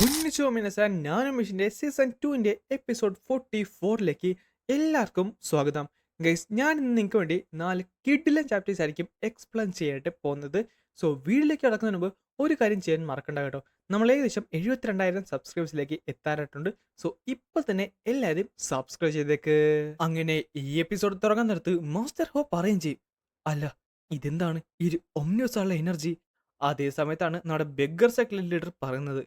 കൊന്നിച്ചോ മിനസാൻ ഞാനും മിഷിന്റെ season 2ന്റെ episode 44ലേക്ക് എല്ലാവർക്കും സ്വാഗതം. ഗൈസ്, ഞാൻ ഇന്ന് നിങ്ങൾക്ക് വേണ്ടി 4 കിഡിലൻ ചാപ്റ്റേഴ്സ് ആയിരിക്കും എക്സ്പ്ലെയിൻ ചെയ്യാനായിട്ട് പോകുന്നത്. സോ വീഡിയോയിലേക്ക് കടക്കുന്നതിന് മുമ്പ് ഒരു കാര്യം ചെയ്യാൻ മറക്കണ്ട കേട്ടോ. നമ്മൾ ഏകദേശം 72,000 സബ്സ്ക്രൈബേഴ്സിലേക്ക് എത്താറായിട്ടുണ്ട്. സോ ഇപ്പോൾ തന്നെ എല്ലാവരും സബ്സ്ക്രൈബ് ചെയ്തേക്ക്. അങ്ങനെ ഈ എപ്പിസോഡ് തുടങ്ങാൻ നേരത്ത് മാസ്റ്റർ ഹോ പറയുകയും ചെയ്യും, അല്ല ഇതെന്താണ് ഈ ഒരു ഒമ്നിയോസ് ഉള്ള എനർജി. അതേ സമയത്താണ് നമ്മുടെ ബെഗർ സെക്ടർ ലീഡർ പറയുന്നത്,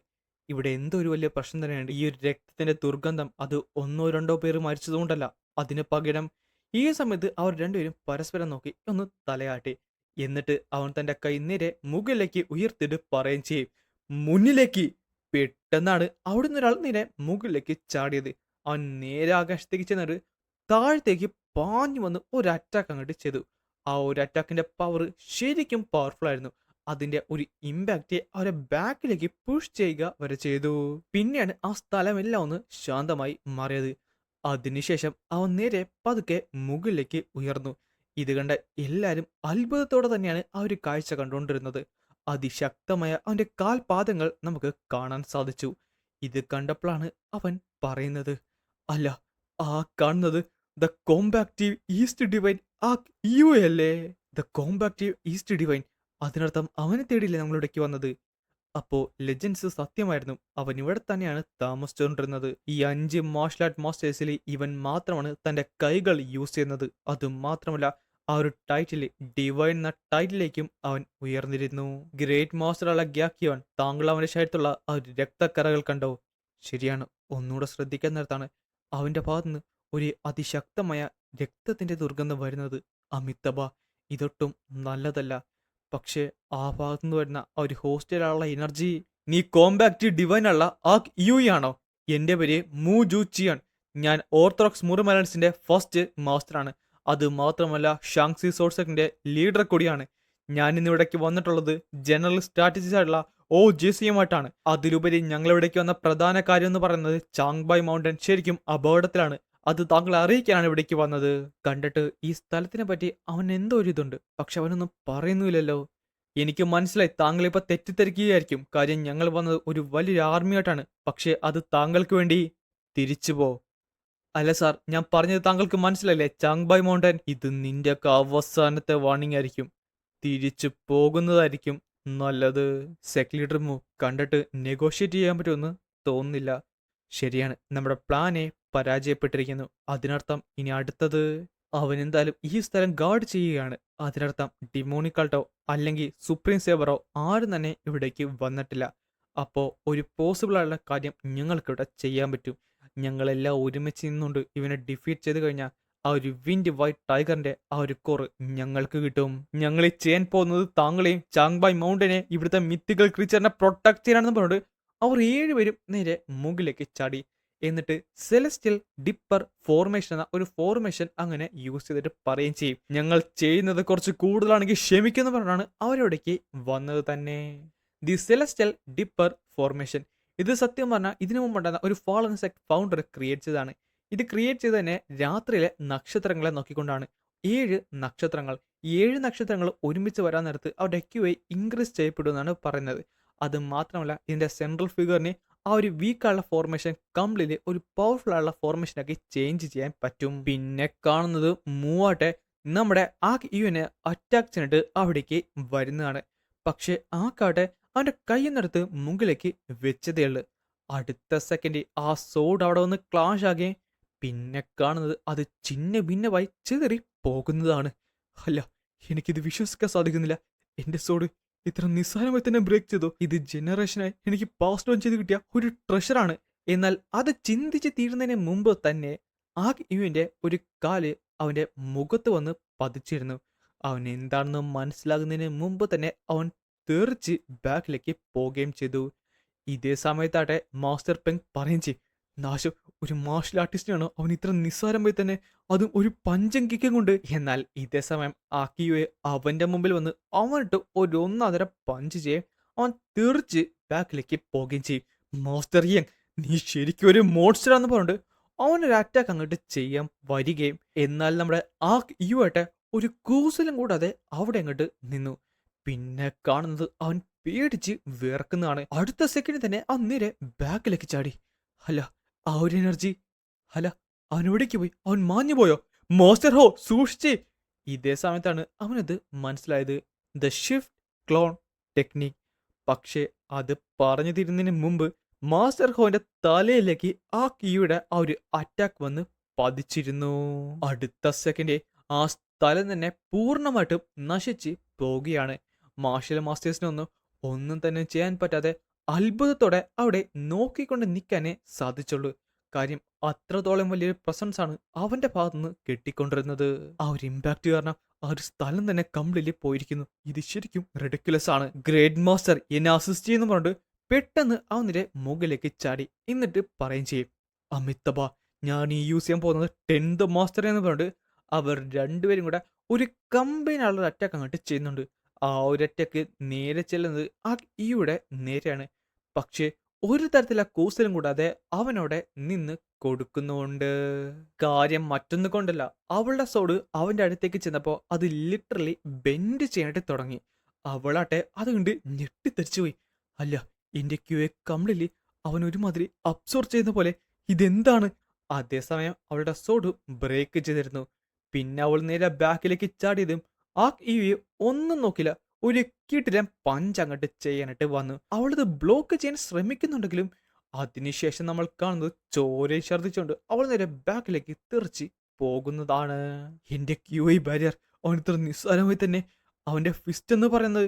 ഇവിടെ എന്തോ ഒരു വലിയ പ്രശ്നം തന്നെയാണ്. ഈ ഒരു രക്തത്തിന്റെ ദുർഗന്ധം അത് ഒന്നോ രണ്ടോ പേര് മരിച്ചതുകൊണ്ടല്ല, അതിന് പകരം ഈ സമയത്ത് അവർ രണ്ടുപേരും പരസ്പരം നോക്കി ഒന്ന് തലയാട്ടി. എന്നിട്ട് അവൻ തന്റെ കൈ നേരെ മുകളിലേക്ക് ഉയർത്തിട്ട് പറയുകയും ചെയ്യും, മുന്നിലേക്ക്. പെട്ടെന്നാണ് അവിടുന്ന് ഒരാൾ നേരെ മുകളിലേക്ക് ചാടിയത്. അവൻ നേരെ ആകാശത്തേക്ക് ചെന്നിട്ട് താഴത്തേക്ക് പാഞ്ഞു വന്ന് ഒരു അറ്റാക്ക് അങ്ങോട്ട് ചെയ്തു. ആ ഒരു അറ്റാക്കിന്റെ പവർ ശരിക്കും പവർഫുൾ ആയിരുന്നു. അതിന്റെ ഒരു ഇമ്പാക്റ്റ് അവരെ ബാക്കിലേക്ക് പുഷ് ചെയ്യുക വരെ ചെയ്തു. പിന്നെയാണ് ആ സ്ഥലമെല്ലാം ഒന്ന് ശാന്തമായി മാറിയത്. അതിനുശേഷം അവൻ നേരെ പതുക്കെ മുകളിലേക്ക് ഉയർന്നു. ഇത് കണ്ട എല്ലാരും അത്ഭുതത്തോടെ തന്നെയാണ് ആ ഒരു കാഴ്ച കണ്ടുകൊണ്ടിരുന്നത്. അതിശക്തമായ അവന്റെ കാൽപാദങ്ങൾ നമുക്ക് കാണാൻ സാധിച്ചു. ഇത് കണ്ടപ്പോഴാണ് അവൻ പറയുന്നത്, അല്ല ആ കാണുന്നത് ദ കോമ്പാക്റ്റീവ് ഈസ്റ്റ് ഡിവൈൻ ആ യു അല്ലേ? ദ കോമ്പാക്റ്റീവ് ഈസ്റ്റ് ഡിവൈൻ, അതിനർത്ഥം അവനെ തേടിയില്ലേ നമ്മളിവിടേക്ക് വന്നത്. അപ്പോ ലെജൻസ് സത്യമായിരുന്നു, അവൻ ഇവിടെ തന്നെയാണ് താമസിച്ചുകൊണ്ടിരുന്നത്. ഈ 5 മാർഷൽ ആർട്ട് മാസ്റ്റേഴ്സിൽ ഇവൻ മാത്രമാണ് തന്റെ കൈകൾ യൂസ് ചെയ്യുന്നത്. അത് മാത്രമല്ല, ആ ഒരു ടൈറ്റിൽ ഡിവൈൻ എന്ന ടൈറ്റിലേക്കും അവൻ ഉയർന്നിരുന്നു. ഗ്രേറ്റ് മാസ്റ്ററുള്ള ഗ്യാക്കിയോൻ, താങ്കൾ അവന്റെ ശരീരത്തുള്ള ആ ഒരു രക്തക്കറകൾ കണ്ടോ? ശരിയാണ്, ഒന്നുകൂടെ ശ്രദ്ധിക്കാൻ നേരത്താണ് അവന്റെ ഭാഗത്തുനിന്ന് ഒരു അതിശക്തമായ രക്തത്തിന്റെ ദുർഗന്ധം വരുന്നത്. അമിതബ, ഇതൊട്ടും നല്ലതല്ല. പക്ഷേ ആ ഭാഗത്തുനിന്ന് വരുന്ന ആ ഒരു ഹോസ്റ്റലുള്ള എനർജി. നീ കോമ്പാക്റ്റ് ഡിവൈൻ ഉള്ള ആ യു ആണോ? എന്റെ പേര് മൂ ജു ചിയൺ. ഞാൻ ഓർത്തഡോക്സ് മുറുമലൻസിന്റെ ഫസ്റ്റ് മാസ്റ്ററാണ്. അത് മാത്രമല്ല ഷാങ്സി സോർസെക്കിന്റെ ലീഡർ കൂടിയാണ്. ഞാൻ ഇന്നിവിടേക്ക് വന്നിട്ടുള്ളത് ജനറൽ സ്ട്രാറ്റജിസ്റ്റ് ആയിട്ടുള്ള OGCയുമായിട്ടാണ്. അതിലുപരി ഞങ്ങളിവിടേക്ക് വന്ന പ്രധാന കാര്യം എന്ന് പറയുന്നത് ചാങ്ബായ് മൗണ്ടൻ ശരിക്കും അപകടത്തിലാണ്. അത് താങ്കളെ അറിയിക്കാനാണ് ഇവിടേക്ക് വന്നത്. കണ്ടിട്ട് ഈ സ്ഥലത്തിനെ പറ്റി അവൻ എന്തോ ഒരു ഇതുണ്ട്, പക്ഷെ അവനൊന്നും പറയുന്നില്ലല്ലോ. എനിക്ക് മനസ്സിലായി, താങ്കൾ ഇപ്പൊ തെറ്റിദ്ധരിക്കുകയായിരിക്കും. കാര്യം ഞങ്ങൾ വന്നത് ഒരു വലിയൊരു ആർമിയായിട്ടാണ്. പക്ഷെ അത് താങ്കൾക്ക് വേണ്ടി തിരിച്ചു പോ. അല്ല സാർ, ഞാൻ പറഞ്ഞത് താങ്കൾക്ക് മനസ്സിലായില്ലേ? ചാങ്ബായ് മൗണ്ടൻ, ഇത് നിന്റെ ഒക്കെ അവസാനത്തെ വാർണിംഗ് ആയിരിക്കും. തിരിച്ചു പോകുന്നതായിരിക്കും നല്ലത്. സെക് ലീഡർ മൂവ് കണ്ടിട്ട് നെഗോഷിയേറ്റ് ചെയ്യാൻ പറ്റുമെന്ന് തോന്നുന്നില്ല. ശരിയാണ്, നമ്മുടെ പ്ലാനെ പരാജയപ്പെട്ടിരിക്കുന്നു. അതിനർത്ഥം ഇനി അടുത്തത് അവൻ എന്തായാലും ഈ സ്ഥലം ഗാർഡ് ചെയ്യുകയാണ്. അതിനർത്ഥം ഡിമോണിക്കൾട്ടോ അല്ലെങ്കിൽ സുപ്രീം സേവറോ ആരും തന്നെ ഇവിടേക്ക് വന്നിട്ടില്ല. അപ്പോ ഒരു പോസിബിൾ ആയുള്ള കാര്യം ഞങ്ങൾക്കിവിടെ ചെയ്യാൻ പറ്റും. ഞങ്ങളെല്ലാം ഒരുമിച്ച് നിന്നുകൊണ്ട് ഇവനെ ഡിഫീറ്റ് ചെയ്ത് കഴിഞ്ഞാൽ ആ ഒരു വിൻഡ് വൈറ്റ് ടൈഗറിന്റെ ആ ഒരു കോർ ഞങ്ങൾക്ക് കിട്ടും. ഞങ്ങൾ ഈ ചെയ്യാൻ പോകുന്നത് താങ്കളെയും ചാങ്ബായ് മൗണ്ടനെ, ഇവിടുത്തെ മിത്തിക്കൽ ക്രീച്ചറിനെ പ്രൊട്ടക്ട് ചെയ്യാനാണെന്ന് പറഞ്ഞിട്ട് അവർ 7 പേരും നേരെ മുകളിലേക്ക് ചാടി. എന്നിട്ട് സെലസ്റ്റിയൽ ഡിപ്പർ ഫോർമേഷൻ എന്ന ഒരു ഫോർമേഷൻ അങ്ങനെ യൂസ് ചെയ്തിട്ട് പറയുകയും ചെയ്യും, ഞങ്ങൾ ചെയ്യുന്നത് കുറച്ച് കൂടുതലാണെങ്കിൽ ക്ഷമിക്കുന്ന പറഞ്ഞാണ് അവരവിടേക്ക് വന്നത് തന്നെ. ദി സെലസ്റ്റിയൽ ഡിപ്പർ ഫോർമേഷൻ, ഇത് സത്യം പറഞ്ഞാൽ ഇതിനു മുമ്പുണ്ടായിരുന്ന ഒരു ഫാളൻ സെക്ട് ഫൗണ്ടർ ക്രിയേറ്റ് ചെയ്തതാണ്. ഇത് ക്രിയേറ്റ് ചെയ്ത് തന്നെ രാത്രിയിലെ നക്ഷത്രങ്ങളെ നോക്കിക്കൊണ്ടാണ്. 7 നക്ഷത്രങ്ങൾ, 7 നക്ഷത്രങ്ങൾ ഒരുമിച്ച് വരാൻ നേരത്ത് അവരുടെ ക്യൂഐ ഇൻക്രീസ് ചെയ്യപ്പെടുമെന്നാണ് പറയുന്നത്. അത് മാത്രമല്ല, ഇതിന്റെ സെൻട്രൽ ഫിഗറിനെ ആ ഒരു വീക്കായുള്ള ഫോർമേഷൻ കംപ്ലീറ്റ്ലി ഒരു പവർഫുൾ ആയുള്ള ഫോർമേഷനാക്കി ചേഞ്ച് ചെയ്യാൻ പറ്റും. പിന്നെ കാണുന്നത് മൂവാട്ടെ നമ്മുടെ ആ യുവിനെ അറ്റാക്ക് ചെയ്തിട്ട് അവിടേക്ക് വരുന്നതാണ്. പക്ഷെ ആ കാട്ടെ അവന്റെ കയ്യിന്നെടുത്ത് മുകളിലേക്ക് വെച്ചതേ ഉള്ളു. അടുത്ത സെക്കൻഡ് ആ സോഡ് അവിടെ വന്ന് ക്ലാഷ് ആകുകയും പിന്നെ കാണുന്നത് അത് ചിന്ന ഭിന്നമായി ചിതറി പോകുന്നതാണ്. അല്ല, എനിക്കിത് വിശ്വസിക്കാൻ സാധിക്കുന്നില്ല. എന്റെ സോഡ് ഇത്ര നിസ്സാരമായി തന്നെ ബ്രേക്ക് ചെയ്തു. ഇത് ജനറേഷനായി എനിക്ക് പാസ് ഓൺ ചെയ്ത് കിട്ടിയ ഒരു ട്രഷറാണ്. എന്നാൽ അത് ചിന്തിച്ച് തീരുന്നതിന് മുമ്പ് തന്നെ ആ ഇവന്റെ ഒരു കാല് അവന്റെ മുഖത്ത് വന്ന് പതിച്ചിരുന്നു. അവൻ എന്താണെന്ന് മനസ്സിലാകുന്നതിന് മുമ്പ് തന്നെ അവൻ തെറിച്ച് ബാക്കിലേക്ക് പോവുകയും ചെയ്തു. ഇതേ സമയത്താട്ടെ മാസ്റ്റർ പെങ് പറയും ചെയ്യും, നാശം, ഒരു മാർഷൽ ആർട്ടിസ്റ്റിനാണ് അവൻ ഇത്ര നിസ്സാരമായി തന്നെ, അതും ഒരു പഞ്ചം കിക്കും കൊണ്ട്. എന്നാൽ ഇതേ സമയം ആക്കിയുവെ അവന്റെ മുമ്പിൽ വന്ന് അവനിട്ട് ഒരു ഒന്നര പഞ്ച് ചെയ്യും. അവൻ തെറിച്ച് ബാക്കിലേക്ക് പോവുകയും ചെയ്യും. മാസ്റ്റർ യങ്, നീ ശരിക്കും ഒരു മോൺസ്റ്ററാന്ന് പറഞ്ഞിട്ട് അവനൊരു അറ്റാക്ക് അങ്ങോട്ട് ചെയ്യാൻ വരികയും, എന്നാൽ നമ്മുടെ ആ യു ആയിട്ട് ഒരു കൂസലും കൂടാതെ അവിടെ അങ്ങോട്ട് നിന്നു. പിന്നെ കാണുന്നത് അവൻ പേടിച്ച് വിറക്കുന്നതാണ്. അടുത്ത സെക്കൻഡ് തന്നെ ആ നേരെ ബാക്കിലേക്ക് ചാടി. അല്ല, ആ ഒരു എനർജി, അല്ല, അവൻ എവിടേക്ക് പോയി? അവൻ മാഞ്ഞു പോയോ? മാസ്റ്റർ ഹോ, സൂക്ഷിച്ചേ! ഇതേ സമയത്താണ് അവനത് മനസ്സിലായത്. The shift clone technique. പക്ഷേ അത് പറഞ്ഞു തീരുന്നതിന് മുമ്പ് മാസ്റ്റർ ഹോന്റെ തലയിലേക്ക് ആ കീയുടെ ആ ഒരു അറ്റാക്ക് വന്ന് പതിച്ചിരുന്നു. അടുത്ത സെക്കൻഡ് ആ സ്ഥലം തന്നെ പൂർണ്ണമായിട്ടും നശിച്ച് പോവുകയാണ്. മാർഷൽ മാസ്റ്റേഴ്സിനൊന്നും ഒന്നും തന്നെ ചെയ്യാൻ പറ്റാതെ അത്ഭുതത്തോടെ അവിടെ നോക്കിക്കൊണ്ട് നിൽക്കാനേ സാധിച്ചുള്ളൂ. കാര്യം അത്രത്തോളം വലിയൊരു പ്രസൻസ് ആണ് അവന്റെ ഭാഗത്തുനിന്ന് കിട്ടിക്കൊണ്ടിരുന്നത്. ആ ഒരു ഇമ്പാക്ട് കാരണം ആ ഒരു സ്ഥലം തന്നെ കംപ്ലീറ്റ്ലി പോയിരിക്കുന്നു. ഇത് ശരിക്കും റെഡിക്കുലസ് ആണ്. ഗ്രേറ്റ് മാസ്റ്റർ എന്നെ അസിസ്റ്റ് ചെയ്യുന്ന പറഞ്ഞിട്ട് പെട്ടെന്ന് അവന്റെ മുകളിലേക്ക് ചാടി. എന്നിട്ട് പറയും ചെയ്യും, അമിതബ, ഞാൻ ഈ യൂസ് ചെയ്യാൻ പോകുന്നത് 10th മാസ്റ്റർ എന്ന് പറഞ്ഞിട്ട് അവർ രണ്ടുപേരും കൂടെ ഒരു കമ്പൈനുള്ള അറ്റാക്ക് അങ്ങോട്ട് ചെയ്യുന്നുണ്ട്. ആ ഒരു അറ്റാക്ക് നേരെ ചെല്ലുന്നത് ആ ഈയുടെ നേരെയാണ്. പക്ഷേ ഒരു തരത്തിലുള്ള കൂസലും കൂടാതെ അവനവിടെ നിന്ന് കൊടുക്കുന്നുണ്ട്. കാര്യം മറ്റൊന്നും കൊണ്ടല്ല, അവളുടെ സോഡ് അവന്റെ അടുത്തേക്ക് ചെന്നപ്പോ അത് ലിറ്ററലി ബെൻഡ് ചെയ്യാനായിട്ട് തുടങ്ങി. അവളാട്ടെ അതുകൊണ്ട് ഞെട്ടിത്തെറിച്ചു പോയി. അല്ല, എന്റെ ക്യൂയെ കംപ്ലീറ്റ്ലി അവൻ ഒരുമാതിരി അബ്സോർവ് ചെയ്യുന്ന പോലെ. ഇതെന്താണ്? അതേസമയം അവളുടെ സോഡ് ബ്രേക്ക് ചെയ്തിരുന്നു. പിന്നെ അവൾ നേരെ ബാക്കിലേക്ക് ചാടിയതും ആ ഇവയെ ഒന്നും നോക്കില്ല, ഒരു കിടിലൻ പഞ്ച് അങ്ങോട്ട് ചെയ്യാനായിട്ട് വന്നു. അവളത് ബ്ലോക്ക് ചെയ്യാൻ ശ്രമിക്കുന്നുണ്ടെങ്കിലും അതിനുശേഷം നമ്മൾ കാണുന്നത് ചോരയും ഛർദ്ദിച്ചുകൊണ്ട് അവൾ നേരെ ബാക്കിലേക്ക് തെറിച്ച് പോകുന്നതാണ്. എന്റെ ക്യൂഐ ബാരിയർ അവൻ ഇത്ര നിസ്സാരമായി തന്നെ അവന്റെ ഫിസ്റ്റ് എന്ന് പറയുന്നത്.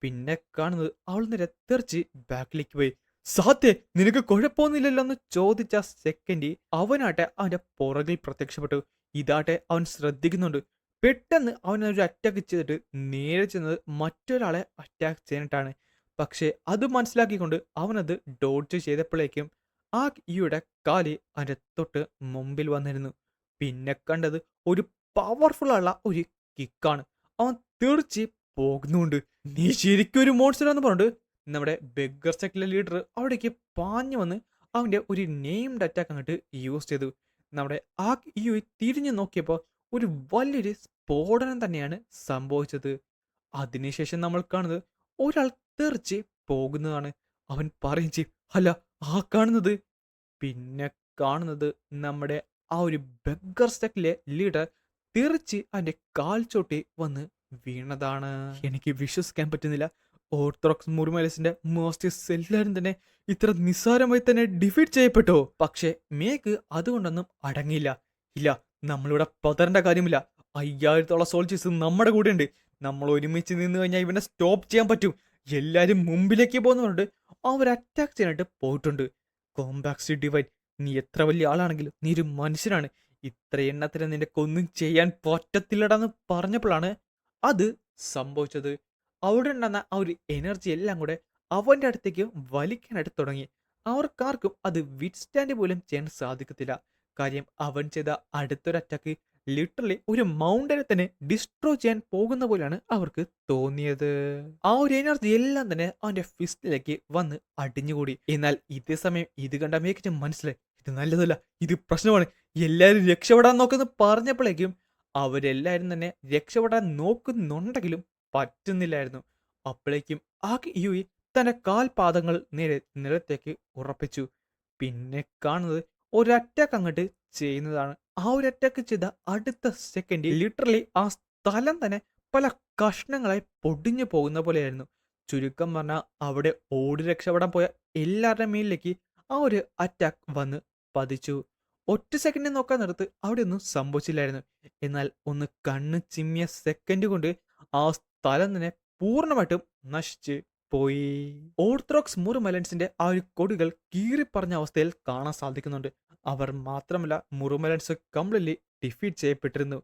പിന്നെ കാണുന്നത് അവൾ നേരെ തെറിച്ച് ബാക്കിലേക്ക് പോയി. സാത്തേ, നിനക്ക് കുഴപ്പമൊന്നുമില്ലല്ലോ എന്ന് ചോദിച്ച സെക്കൻഡ് അവനാട്ടെ അവന്റെ പുറകിൽ പ്രത്യക്ഷപ്പെട്ടു. ഇതാട്ടെ അവൻ ശ്രദ്ധിക്കുന്നുണ്ട്. പെട്ടെന്ന് അവനൊരു അറ്റാക്ക് ചെയ്തിട്ട് നേരെ ചെന്നത് മറ്റൊരാളെ അറ്റാക്ക് ചെയ്യാനായിട്ടാണ്. പക്ഷേ അത് മനസ്സിലാക്കിക്കൊണ്ട് അവനത് ഡോഡ്ജ് ചെയ്തപ്പോഴേക്കും ആ ഈയുടെ കാല് അവന്റെ തൊട്ട് മുമ്പിൽ വന്നിരുന്നു. പിന്നെ കണ്ടത് ഒരു പവർഫുൾ ആയുള്ള ഒരു കിക്കാണ്. അവൻ തെറിച്ച് പോകുന്നുണ്ട്. നീ ശരിക്കും ഒരു മോൺസ്റ്റർ എന്ന് പറഞ്ഞിട്ട് നമ്മുടെ ബെഗർ സെക്ടിലെ ലീഡർ അവിടേക്ക് പാഞ്ഞു വന്ന് അവന്റെ ഒരു നെയിംഡ് അറ്റാക്ക് അങ്ങോട്ട് യൂസ് ചെയ്തു. നമ്മുടെ ആ ഈ തിരിഞ്ഞു നോക്കിയപ്പോൾ ഒരു വലിയൊരു സ്ഫോടനം തന്നെയാണ് സംഭവിച്ചത്. അതിനുശേഷം നമ്മൾ കാണുന്നത് ഒരാൾ തെറിച്ച് പോകുന്നതാണ്. അവൻ പറയും ചെയ്യും, അല്ല, ആ കാണുന്നത്. പിന്നെ കാണുന്നത് നമ്മുടെ ആ ഒരു ബെഗർ സെക്ടിലെ ലീഡർ തെറിച്ച് അവന്റെ കാൽ ചോട്ടി വന്ന് വീണതാണ്. എനിക്ക് വിശ്വസിക്കാൻ പറ്റുന്നില്ല. ഓർത്തഡോക്സ് മുറുമലസിന്റെ മാസ്റ്റേഴ്സ് എല്ലാവരും തന്നെ ഇത്ര നിസ്സാരമായി തന്നെ ഡിഫീറ്റ് ചെയ്യപ്പെട്ടോ. പക്ഷെ മേക്ക് അതുകൊണ്ടൊന്നും അടങ്ങിയില്ല. ഇല്ല, നമ്മളിവിടെ പതറേണ്ട കാര്യമില്ല. 5000-ഓളം സോൾജേഴ്സ് നമ്മുടെ കൂടെ ഉണ്ട്. നമ്മൾ ഒരുമിച്ച് നിന്ന് കഴിഞ്ഞാൽ ഇവനെ സ്റ്റോപ്പ് ചെയ്യാൻ പറ്റും. എല്ലാരും മുമ്പിലേക്ക് പോകുന്ന പറഞ്ഞിട്ട് അവർ അറ്റാക്ക് ചെയ്യാനായിട്ട് പോയിട്ടുണ്ട്. കോമ്പാക്സ് ഡിവൈൻ, നീ എത്ര വലിയ ആളാണെങ്കിലും നീ ഒരു മനുഷ്യനാണ്. ഇത്ര എണ്ണത്തിന് നിനക്കൊന്നും ചെയ്യാൻ പറ്റത്തില്ലടാന്ന് പറഞ്ഞപ്പോഴാണ് അത് സംഭവിച്ചത്. അവിടെ ഉണ്ടാകുന്ന ആ ഒരു എനർജി എല്ലാം കൂടെ അവന്റെ അടുത്തേക്ക് വലിക്കാനായിട്ട് തുടങ്ങി. അവർക്കാർക്കും അത് വിറ്റ്സ്റ്റാൻഡ് പോലും ചെയ്യാൻ സാധിക്കത്തില്ല. കാര്യം അവൻ ചെയ്ത അടുത്തൊരു അറ്റാക്ക് ലിറ്ററലി ഒരു മൗണ്ടനെ തന്നെ ഡിസ്ട്രോയ് ചെയ്യാൻ പോകുന്ന പോലെയാണ് അവർക്ക് തോന്നിയത്. ആ ഒരു എനർജി എല്ലാം തന്നെ അവന്റെ ഫിസ്റ്റിലേക്ക് വന്ന് അടിഞ്ഞുകൂടി. എന്നാൽ ഇതേ സമയം ഇത് കണ്ട മേക്കിന് മനസ്സിലായി, ഇത് നല്ലതല്ല, ഇത് പ്രശ്നമാണ്, എല്ലാവരും രക്ഷപ്പെടാൻ നോക്കുന്നു പറഞ്ഞപ്പോഴേക്കും അവരെല്ലാരും തന്നെ രക്ഷപ്പെടാൻ നോക്കുന്നുണ്ടെങ്കിലും പറ്റുന്നില്ലായിരുന്നു. അപ്പോഴേക്കും ആ യുയി തന്റെ കാൽപാദങ്ങൾ നേരെ നിലത്തേക്ക് ഉറപ്പിച്ചു. പിന്നെ കാണുന്നത് ഒരു അറ്റാക്ക് അങ്ങോട്ട് ചെയ്യുന്നതാണ്. ആ ഒരു അറ്റാക്ക് ചെയ്ത അടുത്ത സെക്കൻഡ് ലിറ്ററലി ആ സ്ഥലം തന്നെ പല കഷ്ണങ്ങളായി പൊടിഞ്ഞു പോകുന്ന പോലെയായിരുന്നു. ചുരുക്കം പറഞ്ഞാൽ അവിടെ ഓടി രക്ഷപ്പെടാൻ പോയ എല്ലാവരുടെ മേലിലേക്ക് ആ ഒരു അറ്റാക്ക് വന്ന് പതിച്ചു. ഒറ്റ സെക്കൻഡ് നോക്കാൻ നേരത്ത് അവിടെ ഒന്നും സംഭവിച്ചില്ലായിരുന്നു. എന്നാൽ ഒന്ന് കണ്ണ് ചിമ്മിയ സെക്കൻഡ് കൊണ്ട് ആ സ്ഥലം തന്നെ പൂർണ്ണമായിട്ടും നശിച്ച് പോയി. ഓർത്തഡോക്സ് മുറുമലൻസിന്റെ ആ ഒരു കൊടികൾ കീറിപ്പറഞ്ഞ അവസ്ഥയിൽ കാണാൻ സാധിക്കുന്നുണ്ട്. അവർ മാത്രമല്ല, മുറുമലൻസ് കംപ്ലീറ്റ്ലി ഡിഫീറ്റ് ചെയ്യപ്പെട്ടിരുന്നു.